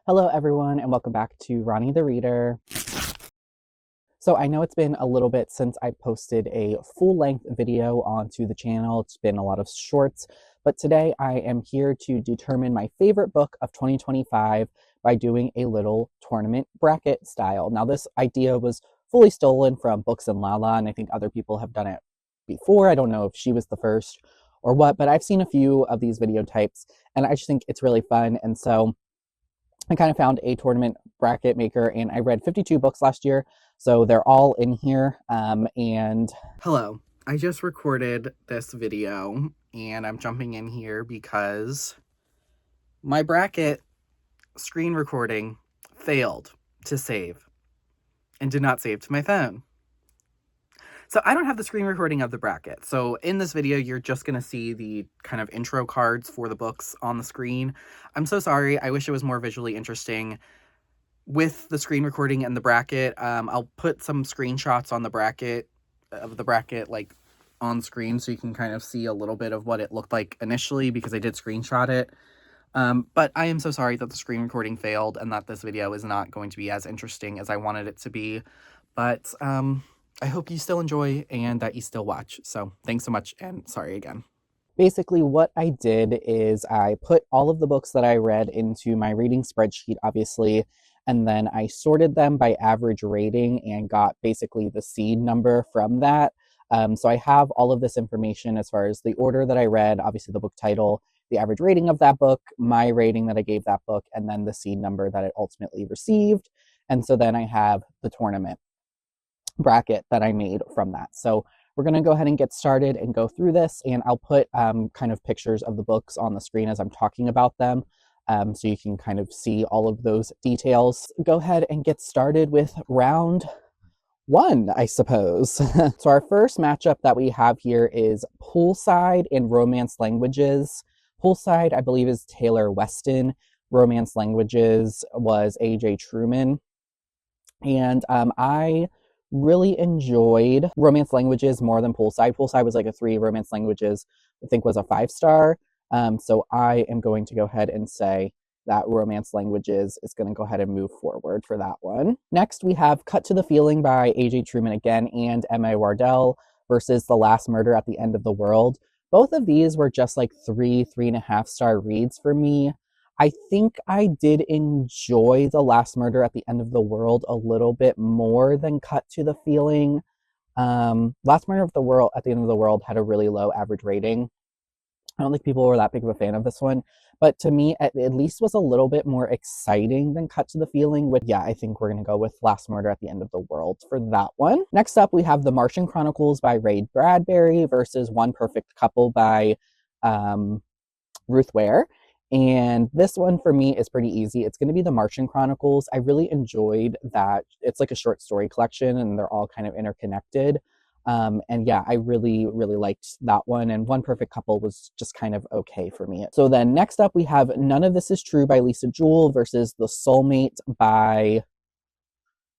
Hello, everyone, and welcome back to Ronnie the Reader. So I know it's been a little bit since I posted a full-length video onto the channel. It's been a lot of shorts, but today I am here to determine my favorite book of 2025 by doing a little tournament bracket style. Now, this idea was fully stolen from Books and Lala, and I think other people have done it before. I don't know if she was the first or what, but I've seen a few of these video types, and I just think it's really fun, and so I kind of found a tournament bracket maker, and I read 52 books last year, so they're all in here. Hello, I just recorded this video, and I'm jumping in here because my bracket screen recording failed to save and did not save to my phone. So I don't have the screen recording of the bracket. So in this video, you're just going to see the kind of intro cards for the books on the screen. I'm so sorry. I wish it was more visually interesting with the screen recording and the bracket. I'll put some screenshots on the bracket like on screen so you can kind of see a little bit of what it looked like initially because I did screenshot it. But I am so sorry that the screen recording failed and that this video is not going to be as interesting as I wanted it to be. But I hope you still enjoy and that you still watch. So thanks so much and sorry again. Basically, what I did is I put all of the books that I read into my reading spreadsheet, obviously, and then I sorted them by average rating and got basically the seed number from that. So I have all of this information as far as the order that I read, obviously the book title, the average rating of that book, my rating that I gave that book, and then the seed number that it ultimately received. And so then I have the tournament bracket that I made from that. So we're going to go ahead and get started and go through this, and I'll put kind of pictures of the books on the screen as I'm talking about them, so you can kind of see all of those details. Go ahead and get started with round one, I suppose. So our first matchup that we have here is Poolside and Romance Languages. Poolside, I believe, is Taylor Weston. Romance Languages was A.J. Truman. And I really enjoyed Romance Languages more than Poolside. Poolside was like a 3. Romance Languages, I think, was a 5-star. So I am going to go ahead and say that Romance Languages is going to go ahead and move forward for that one. Next, we have Cut to the Feeling by A.J. Truman again and M.A. Wardell versus The Last Murder at the End of the World. Both of these were just like 3.5-star reads for me. I think I did enjoy The Last Murder at the End of the World a little bit more than Cut to the Feeling. Last Murder at the End of the World had a really low average rating. I don't think people were that big of a fan of this one, but to me, at least was a little bit more exciting than Cut to the Feeling. I think we're going to go with Last Murder at the End of the World for that one. Next up, we have The Martian Chronicles by Ray Bradbury versus One Perfect Couple by Ruth Ware. And this one for me is pretty easy. It's going to be The Martian Chronicles. I really enjoyed that. It's like a short story collection and they're all kind of interconnected. And yeah, I really, really liked that one. And One Perfect Couple was just kind of okay for me. So then next up we have None of This Is True by Lisa Jewell versus The Soulmate by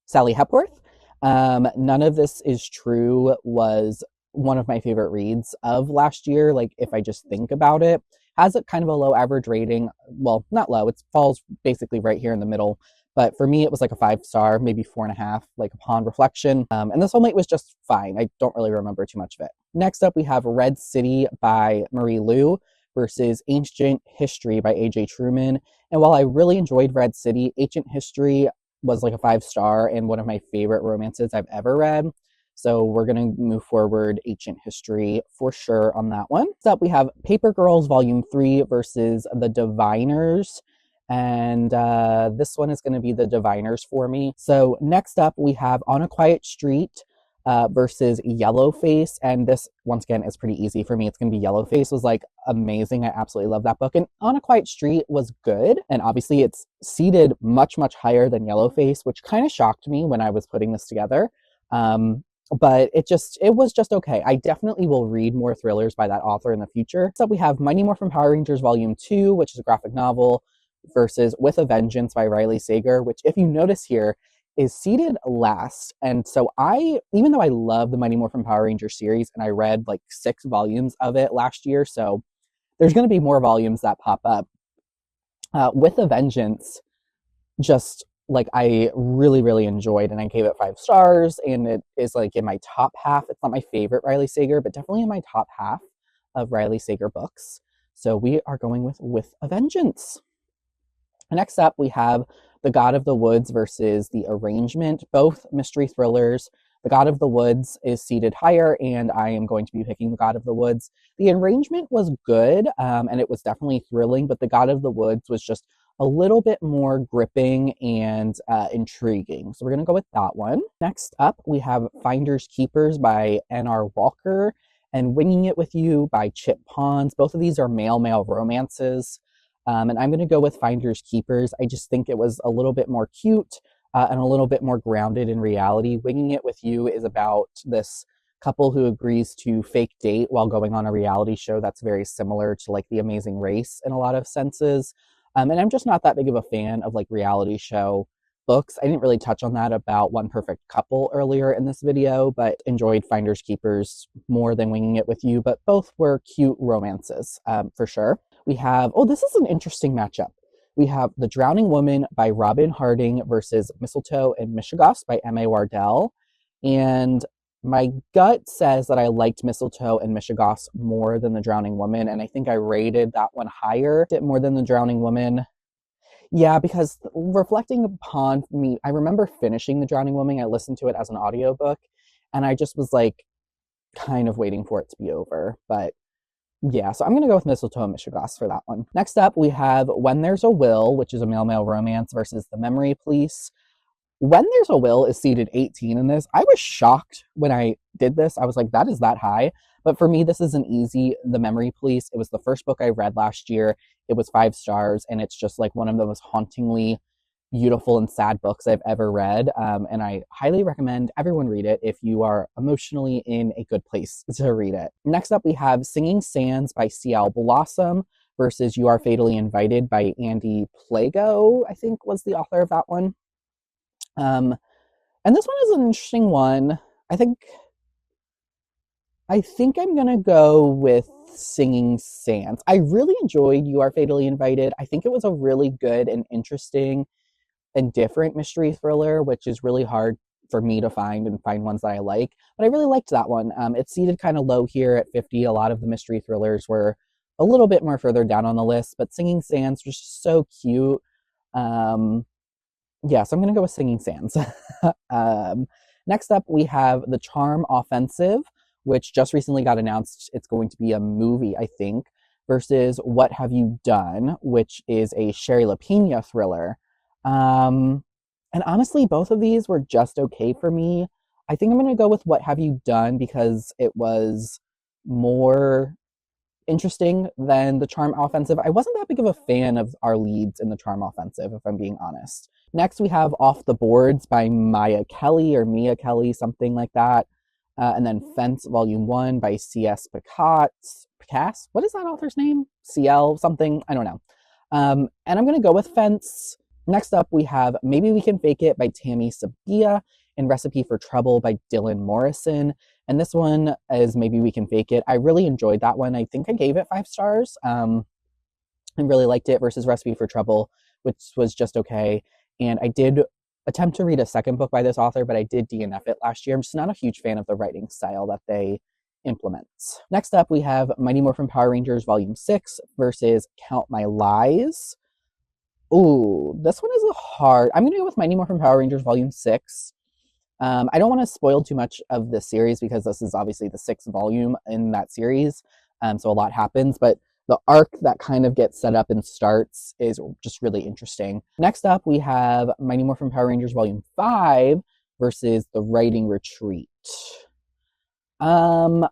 Sally Hepworth. None of This Is True was one of my favorite reads of last year. Like if I just think about it, has a kind of a low average rating. Well, not low, it falls basically right here in the middle. But for me, it was like a 5-star, maybe 4.5, like upon reflection. And The Soulmate was just fine. I don't really remember too much of it. Next up, we have Red City by Marie Lu versus Ancient History by A.J. Truman. And while I really enjoyed Red City, Ancient History was like a 5-star and one of my favorite romances I've ever read. So we're going to move forward Ancient History for sure on that one. Next up, we have Paper Girls Volume 3 versus The Diviners. And this one is going to be The Diviners for me. So next up, we have On a Quiet Street versus Yellowface. And this, once again, is pretty easy for me. It's going to be Yellowface. Was like amazing. I absolutely love that book. And On a Quiet Street was good. And obviously it's seated much, much higher than Yellowface, which kind of shocked me when I was putting this together. But it was just okay. I definitely will read more thrillers by that author in the future. So we have Mighty Morphin Power Rangers Volume 2, which is a graphic novel, versus With a Vengeance by Riley Sager, which if you notice here is seated last. And so even though I love the Mighty Morphin Power Rangers series and I read like 6 volumes of it last year, so there's going to be more volumes that pop up. With a Vengeance just like I really, really enjoyed, and I gave it 5 stars, and it is like in my top half. It's not my favorite Riley Sager, but definitely in my top half of Riley Sager books. So we are going with a Vengeance. Next up, we have The God of the Woods versus The Arrangement, both mystery thrillers. The God of the Woods is seated higher, and I am going to be picking The God of the Woods. The Arrangement was good, and it was definitely thrilling, but The God of the Woods was just a little bit more gripping and intriguing. So we're going to go with that one. Next up, we have Finders Keepers by N.R. Walker and Winging It With You by Chip Pons. Both of these are male-male romances. And I'm going to go with Finders Keepers. I just think it was a little bit more cute and a little bit more grounded in reality. Winging It With You is about this couple who agrees to fake date while going on a reality show that's very similar to like The Amazing Race in a lot of senses. And I'm just not that big of a fan of like reality show books. I didn't really touch on that about One Perfect Couple earlier in this video, but enjoyed Finders Keepers more than Winging It With You, but both were cute romances for sure. We have, oh, this is an interesting matchup. We have The Drowning Woman by Robin Harding versus Mistletoe and Mishigas by M.A. Wardell. And my gut says that I liked Mistletoe and Mishigas more than The Drowning Woman, and I think I rated that one higher, more than The Drowning Woman. Yeah, because reflecting upon me, I remember finishing The Drowning Woman. I listened to it as an audiobook, and I just was like kind of waiting for it to be over. But yeah, so I'm going to go with Mistletoe and Mishigas for that one. Next up, we have When There's a Will, which is a male-male romance, versus The Memory Police. When There's a Will is seated 18 in this. I was shocked when I did this. I was like, that is that high. But for me, this is an easy The Memory Police. It was the first book I read last year. It was 5 stars, and it's just like one of the most hauntingly beautiful and sad books I've ever read. And I highly recommend everyone read it if you are emotionally in a good place to read it. Next up, we have Singing Sands by C.L. Blossom versus You Are Fatally Invited by Andy Plago, I think was the author of that one. And this one is an interesting one. I think I'm going to go with Singing Sands. I really enjoyed You Are Fatally Invited. I think it was a really good and interesting and different mystery thriller, which is really hard for me to find ones that I like. But I really liked that one. It's seated kind of low here at 50. A lot of the mystery thrillers were a little bit more further down on the list, but Singing Sands was just so cute. Yeah, so I'm going to go with Singing Sands. Next up, we have The Charm Offensive, which just recently got announced. It's going to be a movie, I think, versus What Have You Done, which is a Sherry LaPena thriller. And honestly, both of these were just okay for me. I think I'm going to go with What Have You Done because it was more interesting than The Charm Offensive. I wasn't that big of a fan of our leads in The Charm Offensive, if I'm being honest. Next, we have Off the Boards by Mia Kelly, something like that. And then Fence Volume 1 by C.S. Picasse? What is that author's name? C.L. something? I don't know. And I'm going to go with Fence. Next up, we have Maybe We Can Fake It by Tammy Sabia and Recipe for Trouble by Dylan Morrison. And this one is Maybe We Can Fake It. I really enjoyed that one. I think I gave it 5 stars. I really liked it versus Recipe for Trouble, which was just okay. And I did attempt to read a second book by this author, but I did DNF it last year. I'm just not a huge fan of the writing style that they implement. Next up, we have Mighty Morphin Power Rangers Volume 6 versus Count My Lies. Ooh, this one is a hard. I'm going to go with Mighty Morphin Power Rangers Volume 6. I don't want to spoil too much of the series because this is obviously the 6th volume in that series, so a lot happens, but the arc that kind of gets set up and starts is just really interesting. Next up, we have Mighty Morphin Power Rangers Volume 5 versus The Writing Retreat. I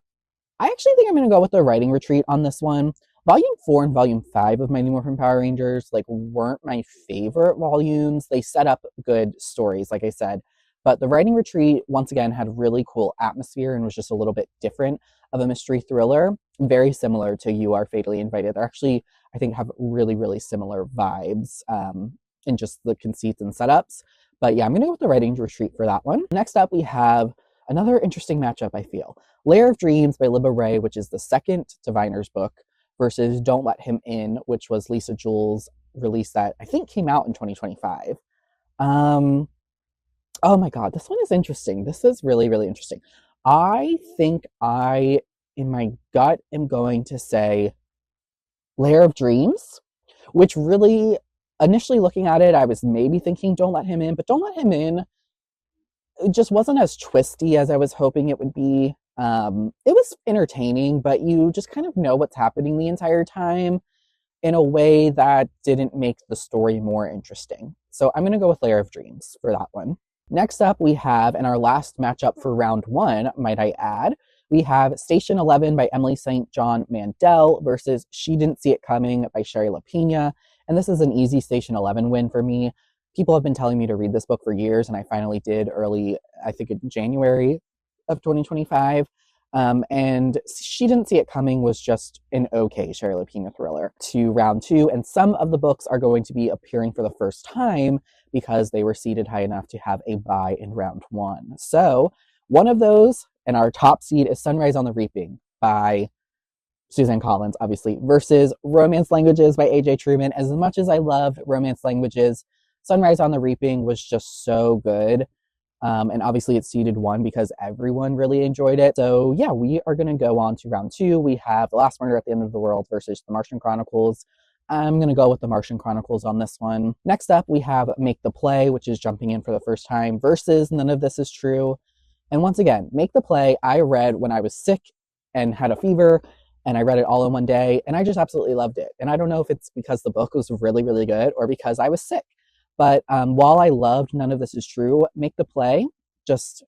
actually think I'm going to go with The Writing Retreat on this one. Volume 4 and Volume 5 of Mighty Morphin Power Rangers weren't my favorite volumes. They set up good stories, like I said. But The Writing Retreat, once again, had really cool atmosphere and was just a little bit different of a mystery thriller. Very similar to You Are Fatally Invited. They're actually, I think, have really, really similar vibes in just the conceits and setups. But yeah, I'm going to go with The Writing Retreat for that one. Next up, we have another interesting matchup, I feel. Lair of Dreams by Libba Ray, which is the second Diviner's book, versus Don't Let Him In, which was Lisa Jewell's release that I think came out in 2025. Um, oh my God, this one is interesting. This is really, really interesting. I think I, in my gut, am going to say Lair of Dreams, which really, initially looking at it, I was maybe thinking Don't Let Him In, but Don't Let Him In, it just wasn't as twisty as I was hoping it would be. It was entertaining, but you just kind of know what's happening the entire time in a way that didn't make the story more interesting. So I'm going to go with Lair of Dreams for that one. Next up, we have, in our last matchup for round one, might I add, we have Station 11 by Emily St. John Mandel versus She Didn't See It Coming by Sherry LaPina. And this is an easy Station 11 win for me. People have been telling me to read this book for years, and I finally did early, I think in January of 2025. And She Didn't See It Coming was just an okay Sherry LaPina thriller. To round two, and some of the books are going to be appearing for the first time because they were seeded high enough to have a bye in round one. So one of those, and our top seed is Sunrise on the Reaping by Suzanne Collins, obviously, versus Romance Languages by A.J. Truman. As much as I loved Romance Languages, Sunrise on the Reaping was just so good. And obviously it seeded one because everyone really enjoyed it. So yeah, we are going to go on to round two. We have The Last Murder at the End of the World versus The Martian Chronicles. I'm going to go with The Martian Chronicles on this one. Next up, we have Make the Play, which is jumping in for the first time, versus None of This Is True. And once again, Make the Play, I read when I was sick and had a fever, and I read it all in one day, and I just absolutely loved it. And I don't know if it's because the book was really, really good or because I was sick. But while I loved None of This Is True, Make the Play, just,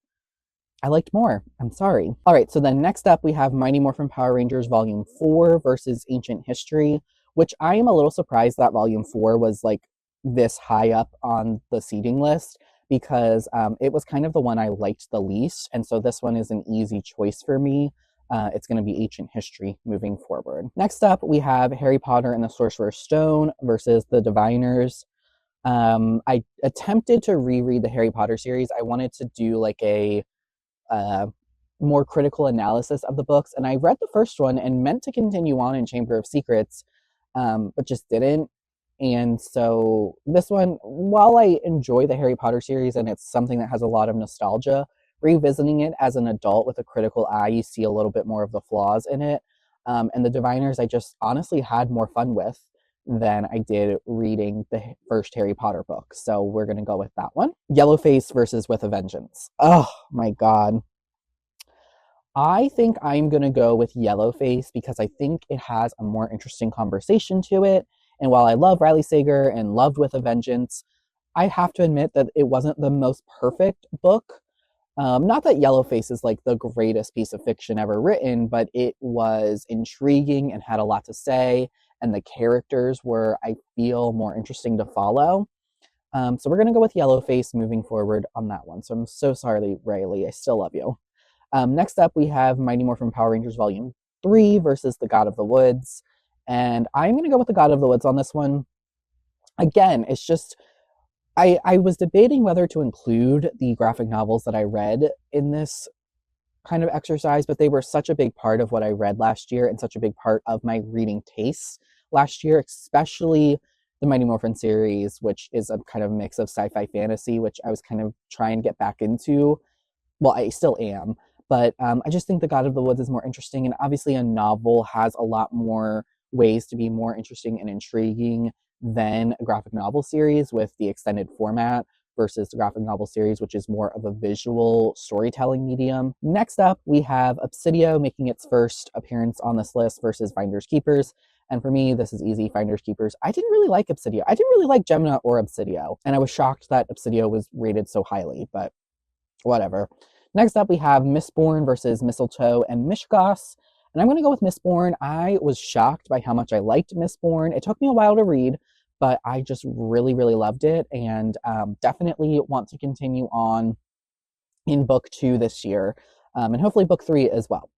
I liked more. I'm sorry. All right, so then next up we have Mighty Morphin Power Rangers Volume 4 versus Ancient History, which I am a little surprised that Volume 4 was like this high up on the seeding list because it was kind of the one I liked the least. And so this one is an easy choice for me. It's going to be Ancient History moving forward. Next up, we have Harry Potter and the Sorcerer's Stone versus The Diviners. I attempted to reread the Harry Potter series. I wanted to do like a more critical analysis of the books, and I read the first one and meant to continue on in Chamber of Secrets, but just didn't. And so this one, while I enjoy the Harry Potter series and it's something that has a lot of nostalgia, revisiting it as an adult with a critical eye, you see a little bit more of the flaws in it. And the Diviners, I just honestly had more fun with than I did reading the first Harry Potter book. So we're going to go with that one. Yellowface versus With a Vengeance. Oh my God. I think I'm going to go with Yellowface because I think it has a more interesting conversation to it. And while I love Riley Sager and loved With a Vengeance, I have to admit that it wasn't the most perfect book. Not that Yellowface is like the greatest piece of fiction ever written, but it was intriguing and had a lot to say, and the characters were, I feel, more interesting to follow. So we're going to go with Yellowface moving forward on that one. So I'm so sorry, Riley. I still love you. Next up, we have Mighty Morphin Power Rangers Volume 3 versus The God of the Woods. And I'm going to go with The God of the Woods on this one. Again, it's just, I was debating whether to include the graphic novels that I read in this kind of exercise, but they were such a big part of what I read last year and such a big part of my reading tastes last year, especially the Mighty Morphin series, which is a kind of mix of sci-fi fantasy, which I was kind of trying to get back into. Well, I still am, but I just think The God of the Woods is more interesting, and obviously a novel has a lot more ways to be more interesting and intriguing than a graphic novel series with the extended format versus the graphic novel series, which is more of a visual storytelling medium. Next up, we have Obsidio making its first appearance on this list versus Finders Keepers. And for me, this is easy, Finders Keepers. I didn't really like Obsidio. I didn't really like Gemina or Obsidio, and I was shocked that Obsidio was rated so highly, but whatever. Next up, we have Mistborn versus Mistletoe and Mishgoss. And I'm going to go with Mistborn. I was shocked by how much I liked Mistborn. It took me a while to read, but I just really, really loved it, and definitely want to continue on in book 2 this year, and hopefully book 3 as well.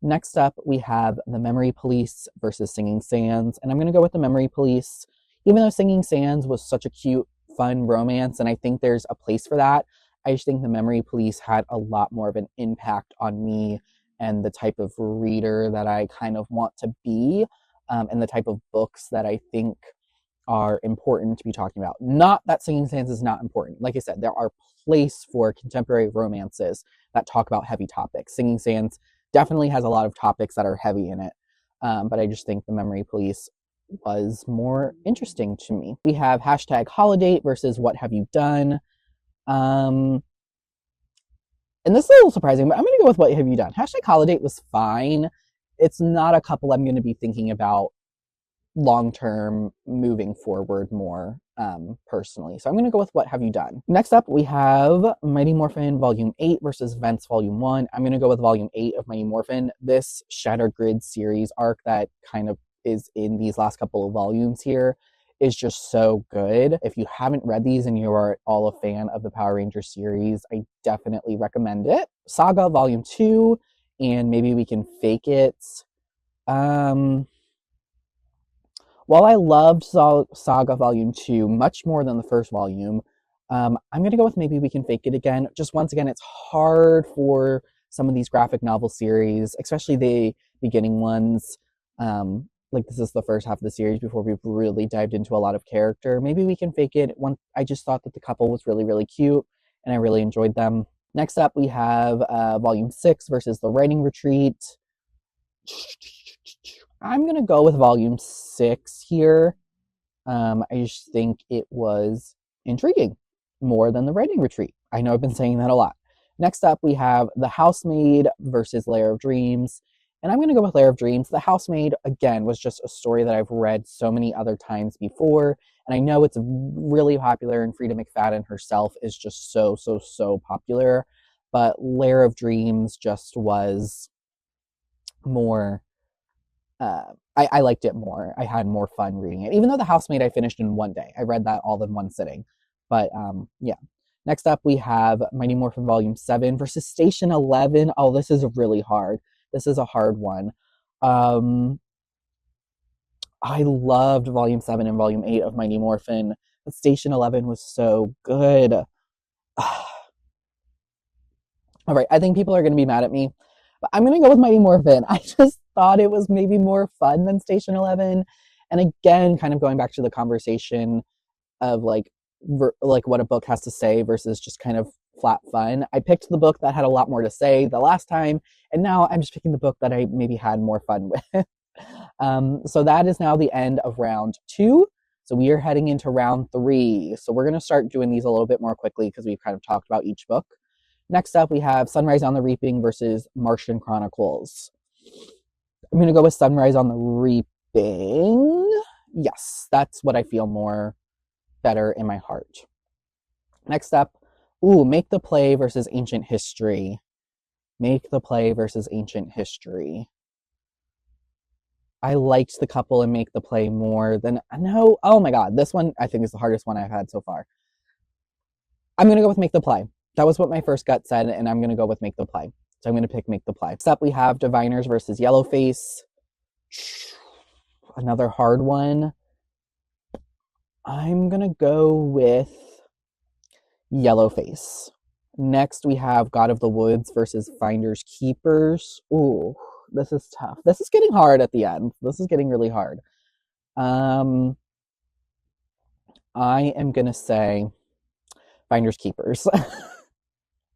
Next up, we have The Memory Police versus Singing Sands, and I'm going to go with The Memory Police. Even though Singing Sands was such a cute, fun romance, and I think there's a place for that, I just think The Memory Police had a lot more of an impact on me and the type of reader that I kind of want to be, and the type of books that I think are important to be talking about. Not that Singing Sands is not important. Like I said, there are place for contemporary romances that talk about heavy topics. Singing Sands definitely has a lot of topics that are heavy in it, but I just think The Memory Police was more interesting to me. We have hashtag holiday versus what have you done. And this is a little surprising, but I'm going to go with what have you done. Hashtag holiday was fine. It's not a couple I'm going to be thinking about long term moving forward more personally. So I'm going to go with what have you done. Next up, we have Mighty Morphin Volume 8 versus Vents Volume 1. I'm going to go with Volume 8 of Mighty Morphin. This Shattered Grid series arc that kind of is in these last couple of volumes here is just so good. If you haven't read these and you are at all a fan of the Power Rangers series, I definitely recommend it. Saga Volume 2 and Maybe We Can Fake It. While I loved Saga Volume 2 much more than the first volume, I'm going to go with Maybe We Can Fake It again. Just once again, it's hard for some of these graphic novel series, especially the beginning ones. Like this is the first half of the series before we've really dived into a lot of character. Maybe We Can Fake It. I just thought that the couple was really, really cute, and I really enjoyed them. Next up, we have Volume 6 versus The Writing Retreat. I'm going to go with Volume 6 here. I just think it was intriguing more than The Writing Retreat. I know I've been saying that a lot. Next up, we have The Housemaid versus Lair of Dreams. And I'm going to go with Lair of Dreams. The Housemaid, again, was just a story that I've read so many other times before. And I know it's really popular, and Frida McFadden herself is just so, so, so popular. But Lair of Dreams just was more... I liked it more. I had more fun reading it. Even though The Housemaid I finished in one day. I read that all in one sitting. But yeah. Next up, we have Mighty Morphin Volume 7 versus Station 11. Oh, this is really hard. This is a hard one. I loved Volume 7 and Volume 8 of Mighty Morphin, but Station 11 was so good. All right, I think people are going to be mad at me, but I'm going to go with Mighty Morphin. I just thought it was maybe more fun than Station 11. And again, kind of going back to the conversation of like what a book has to say versus just kind of flat fun. I picked the book that had a lot more to say the last time, and now I'm just picking the book that I maybe had more fun with. So that is now the end of round 2. So we are heading into round 3. So we're going to start doing these a little bit more quickly because we've kind of talked about each book. Next up, we have Sunrise on the Reaping versus Martian Chronicles. I'm going to go with Sunrise on the Reaping. Yes, that's what I feel more better in my heart. Next up, Make the Play versus Ancient History. Make the Play versus Ancient History. I liked the couple in Make the Play more than... No, oh my god, this one I think is the hardest one I've had so far. I'm going to go with Make the Play. That was what my first gut said, and I'm going to go with Make the Play. So I'm going to pick Make the Play. Next up, we have Diviners versus Yellowface. Another hard one. I'm going to go with Yellowface. Next, we have God of the Woods versus Finders Keepers. Ooh, this is tough. This is getting hard at the end. This is getting really hard. I am going to say Finders Keepers.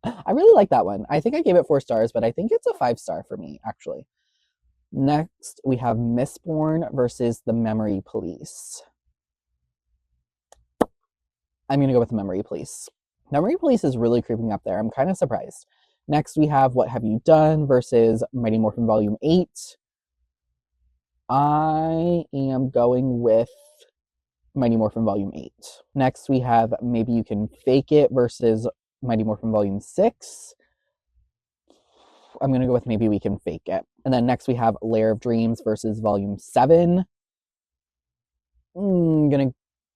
I really like that one. I think I gave it 4 stars, but I think it's a 5-star for me, actually. Next, we have Mistborn versus The Memory Police. I'm going to go with The Memory Police. Memory Police is really creeping up there. I'm kind of surprised. Next, we have What Have You Done versus Mighty Morphin Volume 8. I am going with Mighty Morphin Volume 8. Next, we have Maybe You Can Fake It versus Mighty Morphin Volume 6. I'm going to go with Maybe We Can Fake It. And then next we have Lair of Dreams versus Volume 7. I'm going to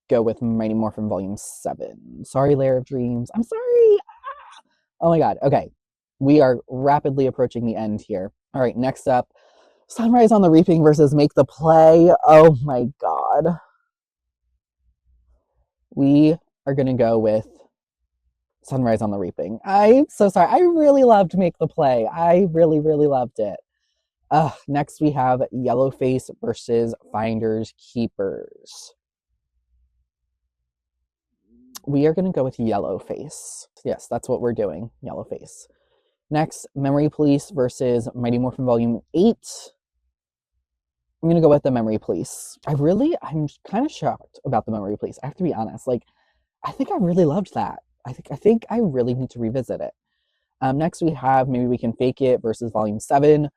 go with Mighty Morphin Volume 7. Sorry, Lair of Dreams. I'm sorry. Oh my god. Okay. We are rapidly approaching the end here. All right, next up, Sunrise on the Reaping versus Make the Play. Oh my god. We are going to go with Sunrise on the Reaping. I'm so sorry. I really loved Make the Play. I really, really loved it. Next we have Yellowface versus Finders Keepers. we are going to go with Yellow Face. Yes, that's what we're doing. Yellow Face. Next, Memory Police versus Mighty Morphin Volume 8. I'm going to go with the Memory Police. I'm kind of shocked about the Memory Police. I have to be honest. Like, I think I really loved that. I think I really need to revisit it. Next, we have Maybe We Can Fake It versus Volume 7. I'm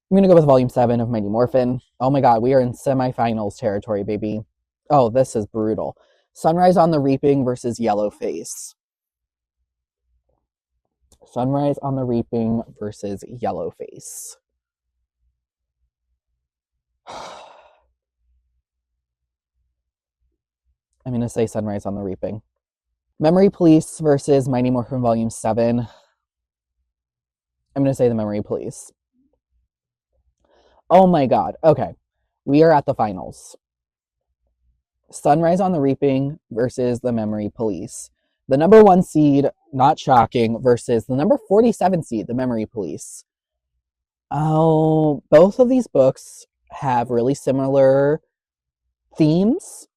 going to go with Volume 7 of Mighty Morphin. Oh my god, we are in semifinals territory, baby. Oh, this is brutal. Sunrise on the Reaping versus Yellow Face. Sunrise on the Reaping versus Yellow Face. I'm going to say Sunrise on the Reaping. Memory Police versus Mighty Morphin Volume 7. I'm going to say the Memory Police. Oh my god. Okay. We are at the finals. Sunrise on the Reaping versus the Memory Police. The number 1 seed, not shocking, versus the number 47 seed, the Memory Police. Oh, both of these books have really similar themes.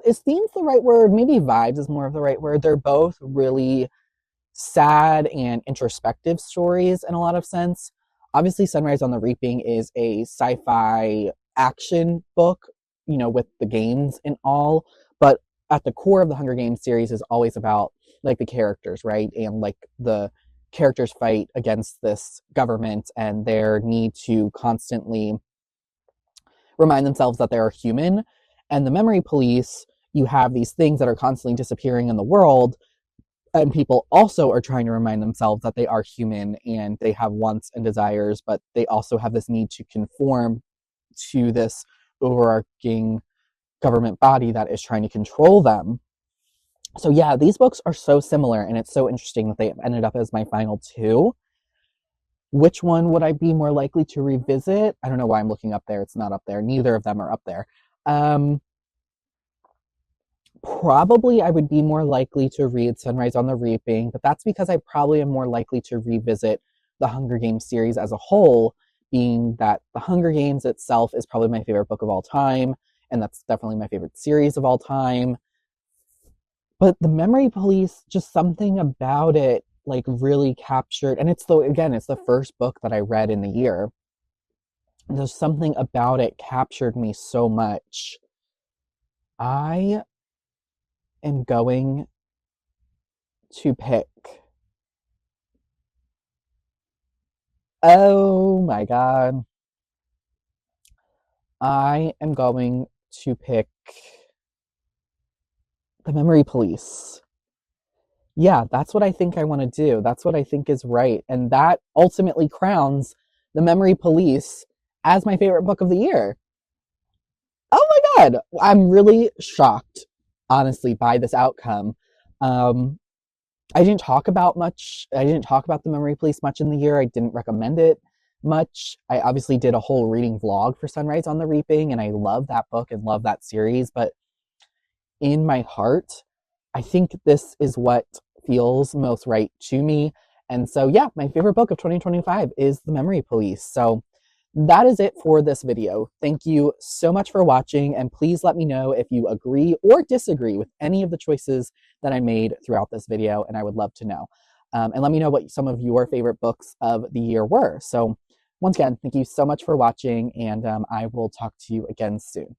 Is themes the right word? Maybe vibes is more of the right word. They're both really sad and introspective stories in a lot of sense. Obviously, Sunrise on the Reaping is a sci-fi action book, you know, with the games and all. But at the core of the Hunger Games series is always about like the characters, right? And like the characters fight against this government and their need to constantly remind themselves that they're human. And the Memory Police, you have these things that are constantly disappearing in the world, and people also are trying to remind themselves that they are human and they have wants and desires, but they also have this need to conform to this overarching government body that is trying to control them. So yeah, these books are so similar, and it's so interesting that they ended up as my final 2. Which one would I be more likely to revisit? I don't know why I'm looking up there. It's not up there. Neither of them are up there. Probably I would be more likely to read Sunrise on the Reaping, but that's because I probably am more likely to revisit the Hunger Games series as a whole, being that the Hunger Games itself is probably my favorite book of all time, and that's definitely my favorite series of all time. But the Memory Police, just something about it, like, really captured, and it's the first book that I read in the year. There's something about it captured me so much. I am going to pick. Oh my god. I am going to pick the Memory Police. Yeah, that's what I think I want to do. That's what I think is right. And that ultimately crowns the Memory Police as my favorite book of the year. Oh my god. I'm really shocked, honestly, by this outcome. I didn't talk about the Memory Police much in the year. I didn't recommend it much. I obviously did a whole reading vlog for Sunrise on the Reaping, and I love that book and love that series, but in my heart, I think this is what feels most right to me. And so yeah, my favorite book of 2025 is The Memory Police. So that is it for this video. Thank you so much for watching, and please let me know if you agree or disagree with any of the choices that I made throughout this video, and I would love to know. And let me know what some of your favorite books of the year were. So once again, thank you so much for watching, and I will talk to you again soon.